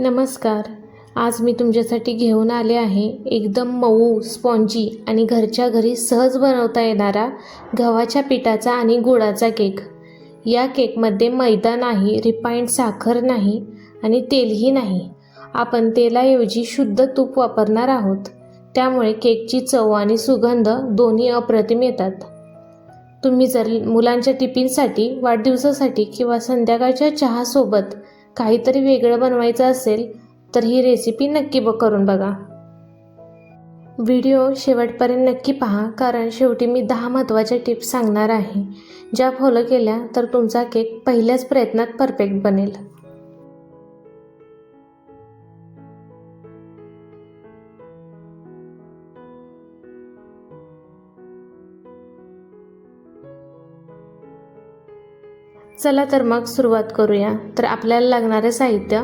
नमस्कार. आज मी तुमच्यासाठी घेऊन आले आहे एकदम मऊ, स्पॉन्जी आणि घरच्या घरी सहज बनवता येणारा गव्हाच्या पिठाचा आणि गुळाचा केक. या केकमध्ये मैदा नाही, रिफाइंड साखर नाही आणि तेलही नाही. आपण तेलाऐवजी शुद्ध तूप वापरणार आहोत. त्यामुळे केकची चव आणि सुगंध दोन्ही अप्रतिम येतात. तुम्ही जर मुलांच्या टिफिनसाठी, वाढदिवसासाठी किंवा संध्याकाळच्या चहासोबत काहीतरी वेगळं बनवायचं असेल तर ही रेसिपी नक्की करून बघा. व्हिडिओ शेवटपर्यंत नक्की पहा, कारण शेवटी मी 10 महत्त्वाच्या टिप्स सांगणार आहे, ज्या फॉलो केल्या तर तुमचा केक पहिल्याच प्रयत्नात परफेक्ट बनेल. चला तर मग सुरुवात करूया. तर आपल्याला लागणारे साहित्य: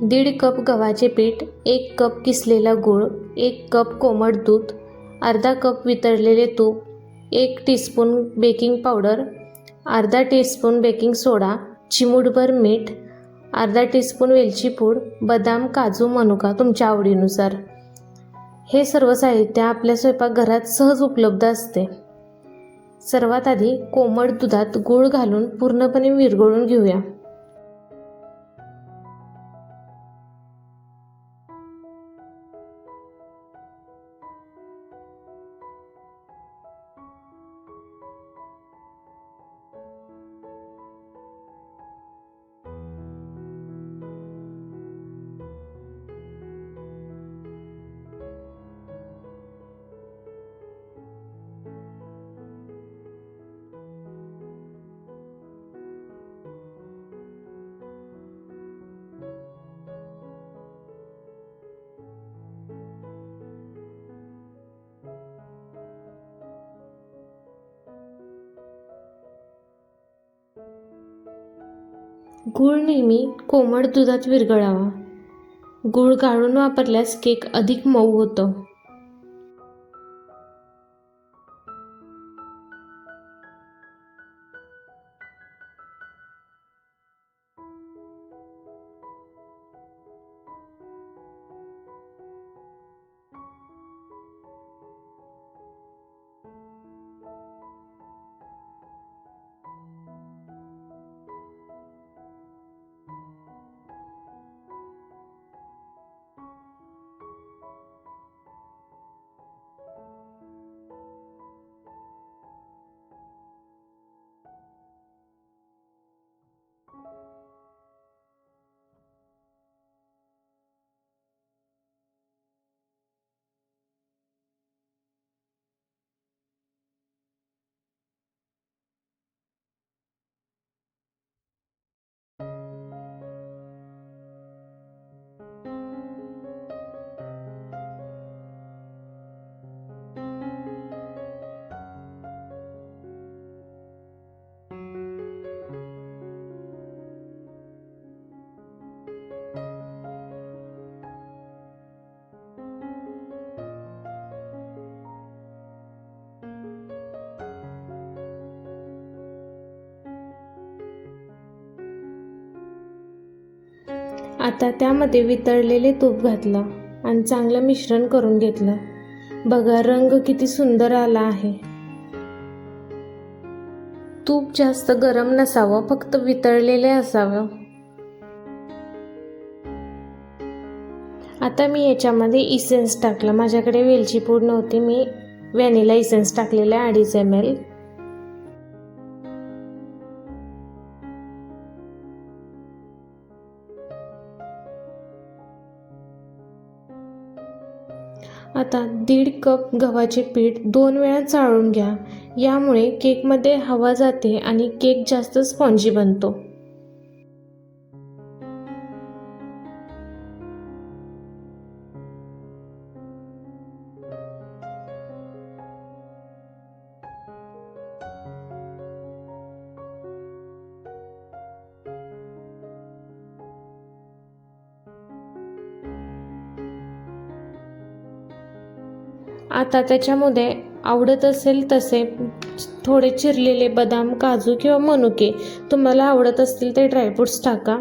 1.5 कप गव्हाचे पीठ, 1 कप किसलेला गूळ, 1 कप कोमट दूध, अर्धा कप वितळलेले तूप, 1 टीस्पून बेकिंग पावडर, अर्धा टीस्पून बेकिंग सोडा, चिमूटभर मीठ, अर्धा टीस्पून वेलची पूड, बदाम, काजू, मनुका तुमच्या आवडीनुसार. हे सर्व साहित्य आपल्या स्वयंपाकघरात सहज उपलब्ध असते. सर्वात आधी कोमट दुधात गूळ घालून पूर्णपणे विरघळून घेऊया. गूळ नेहमी कोमट दुधात विरघळावा. गूळ गाळून वापरल्यास केक अधिक मऊ होतो. आता त्यामध्ये वितळलेले तूप घातलं आणि चांगलं मिश्रण करून घेतलं. बघा, रंग किती सुंदर आला आहे. तूप जास्त गरम नसावं, फक्त वितळलेले असावं. आता मी याच्यामध्ये इसेन्स टाकलं. माझ्याकडे वेलची पूड नव्हती, मी व्हॅनिला इसेन्स टाकलेला 2.5 ml. आता 1.5 कप गव्हाचे पीठ 2 वेळा चाळून घ्या. यामुळे केकमध्ये हवा जाते आणि केक जास्त स्पॉन्जी बनतो. आता त्याच्यामध्ये आवडत असेल तसे थोडे चिरलेले बदाम, काजू किंवा मनुके तुम्हाला आवडत असतील ते ड्रायफ्रुट्स टाका.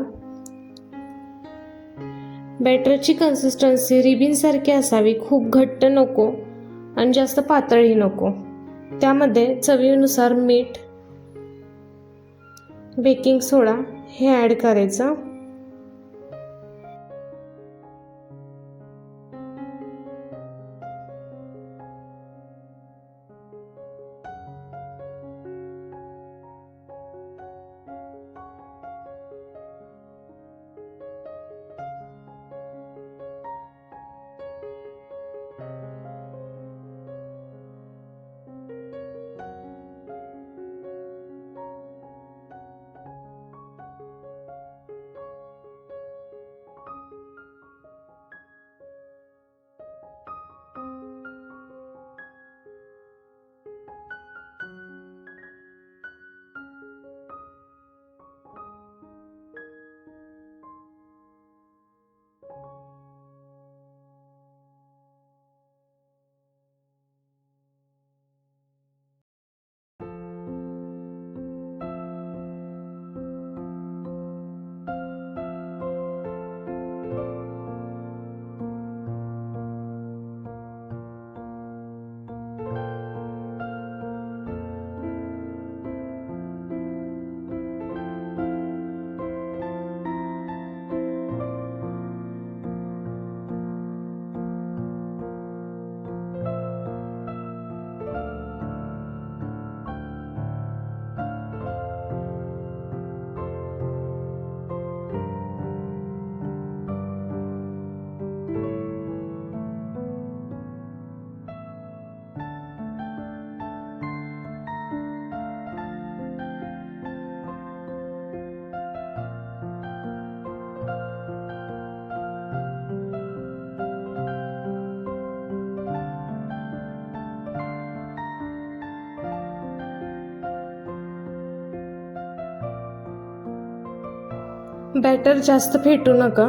बॅटरची कन्सिस्टन्सी रिबीनसारखी असावी, खूप घट्ट नको आणि जास्त पातळही नको. त्यामध्ये चवीनुसार मीठ, बेकिंग सोडा हे ॲड करायचं. बॅटर जास्त फेटू नका.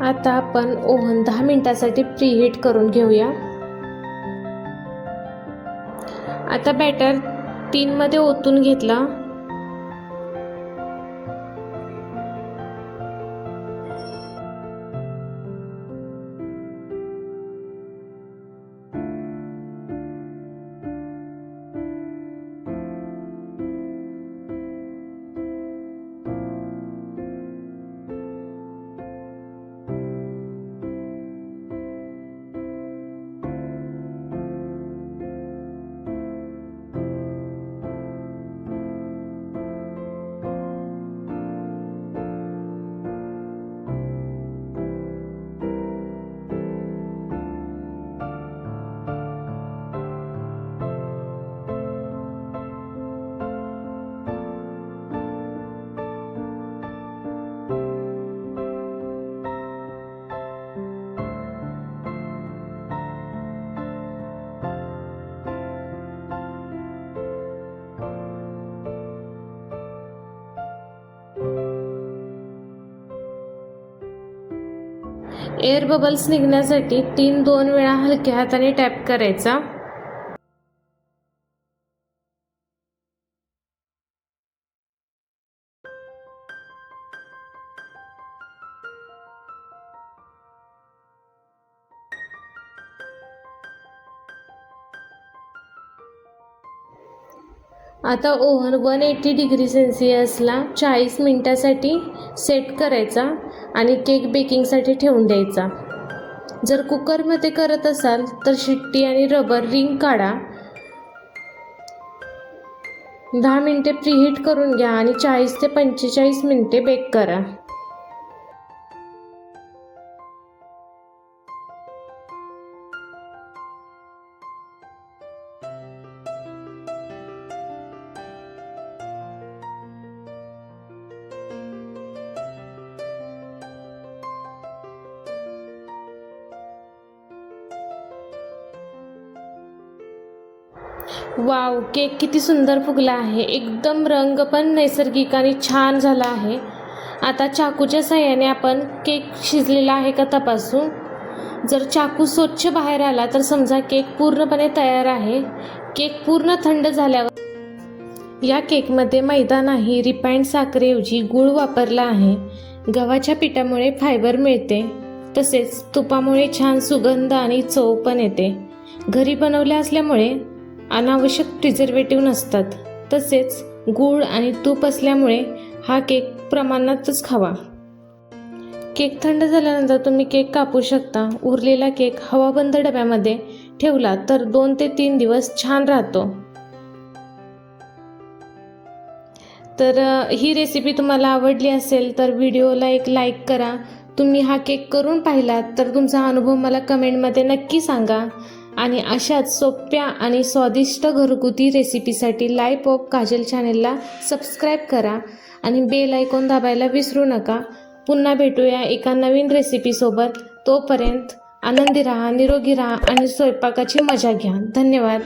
आता आपण ओव्हन 10 मिनिटासाठी प्रीहीट करून घेऊया. आता बॅटर 3 मध्ये ओतून घेतला. एअर बबल्स निघण्यासाठी 2 वेळा हलक्या हाताने टॅप करायचा. आता ओव्हन 180 डिग्री सेल्सिअसला 40 मिनिटासाठी सेट करायचा आणि केक बेकिंगसाठी ठेवून द्यायचा. जर कुकरमध्ये करत असाल तर शिट्टी आणि रबर रिंग काढा. 10 मिनिटे प्रीहीट करून घ्या आणि 40 ते 45 मिनिटे बेक करा. वाव, केक किती सुंदर फुगला आहे. एकदम रंग पण नैसर्गिक आणि छान झाला आहे. आता चाकूच्या साहाय्याने आपण केक शिजलेला आहे का तपासू. जर चाकू स्वच्छ बाहेर आला तर समजा केक पूर्णपणे तयार आहे. केक पूर्ण थंड झाल्यावर या केकमध्ये मैदा नाही, रिफाइंड साखरेऐवजी गूळ वापरला आहे. गव्हाच्या पिठामुळे फायबर मिळते, तसेच तुपामुळे छान सुगंध आणि चव पण येते. घरी बनवले असल्यामुळे अनावश्यक प्रिझर्वेटिव्ह नसतात. तसेच गूळ आणि तूप असल्यामुळे हा केक प्रमाणातच खावा. केक थंड झाल्यानंतर तुम्ही केक कापू शकता. उरलेला केक हवाबंद डब्यामध्ये ठेवला तर 2 ते 3 दिवस छान राहतो. तर ही रेसिपी तुम्हाला आवडली असेल तर व्हिडिओला एक लाईक करा. तुम्ही हा केक करून पाहिलात तर तुमचा अनुभव मला कमेंटमध्ये नक्की सांगा. आणि अशाच सोप्या आणि स्वादिष्ट घरगुती रेसिपीसाठी लाईफ ऑफ काजल चॅनेलला सबस्क्राईब करा आणि बेल आयकॉन दाबायला विसरू नका. पुन्हा भेटूया एका नवीन रेसिपीसोबत. तोपर्यंत आनंदी राहा, निरोगी राहा आणि स्वयंपाकाची मजा घ्या. धन्यवाद.